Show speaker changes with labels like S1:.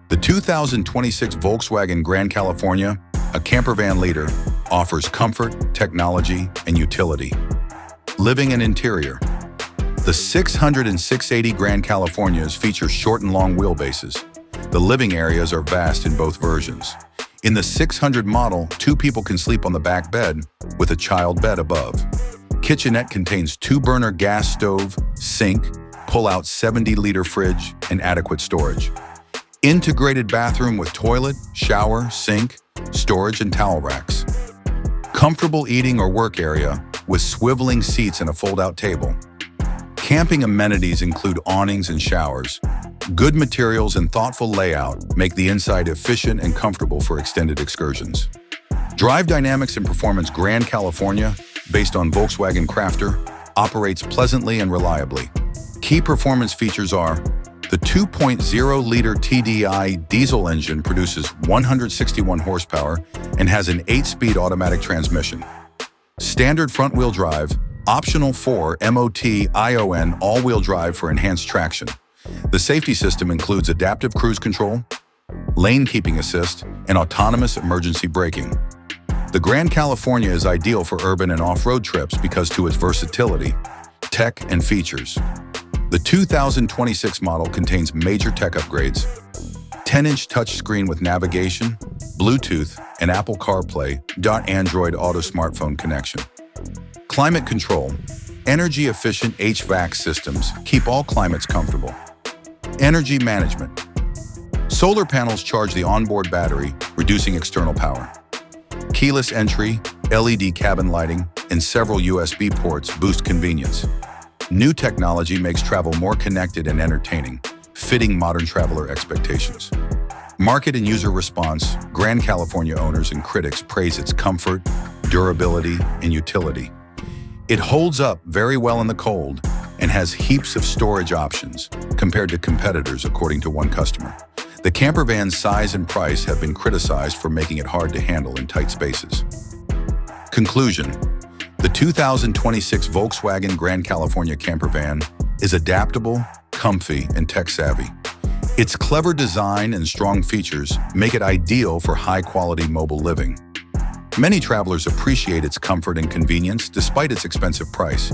S1: The 2026 Volkswagen Grand California, a campervan leader, offers comfort, technology, and utility. Living and interior. The 680 Grand Californias feature short and long wheelbases. The living areas are vast in both versions. In the 600 model, 2 people can sleep on the back bed with a child bed above. Kitchenette contains 2-burner gas stove, sink, pull-out 70-liter fridge, and adequate storage. Integrated bathroom with toilet, shower, sink, storage, and towel racks. Comfortable eating or work area with swiveling seats and a fold-out table. Camping amenities include awnings and showers. Good materials and thoughtful layout make the inside efficient and comfortable for extended excursions. Drive dynamics and performance. Grand California, based on Volkswagen Crafter, operates pleasantly and reliably. Key performance features are: the 2.0-liter TDI diesel engine produces 161 horsepower and has an 8-speed automatic transmission. Standard front-wheel drive, optional 4 MOT-ION all-wheel drive for enhanced traction. The safety system includes adaptive cruise control, lane keeping assist, and autonomous emergency braking. The Grand California is ideal for urban and off-road trips because of its versatility, tech, and features. The 2026 model contains major tech upgrades: 10-inch touchscreen with navigation, Bluetooth, and Apple CarPlay, Android Auto smartphone connection. Climate control. Energy-efficient HVAC systems keep all climates comfortable. Energy management. Solar panels charge the onboard battery, reducing external power. Keyless entry, LED cabin lighting, and several USB ports boost convenience. New technology makes travel more connected and entertaining, fitting modern traveler expectations. Market and user response. Grand California owners and critics praise its comfort, durability, and utility. It holds up very well in the cold and has heaps of storage options compared to competitors, according to one customer. The campervan's size and price have been criticized for making it hard to handle in tight spaces. Conclusion. The 2026 Volkswagen Grand California campervan is adaptable, comfy, and tech-savvy. Its clever design and strong features make it ideal for high-quality mobile living. Many travelers appreciate its comfort and convenience despite its expensive price.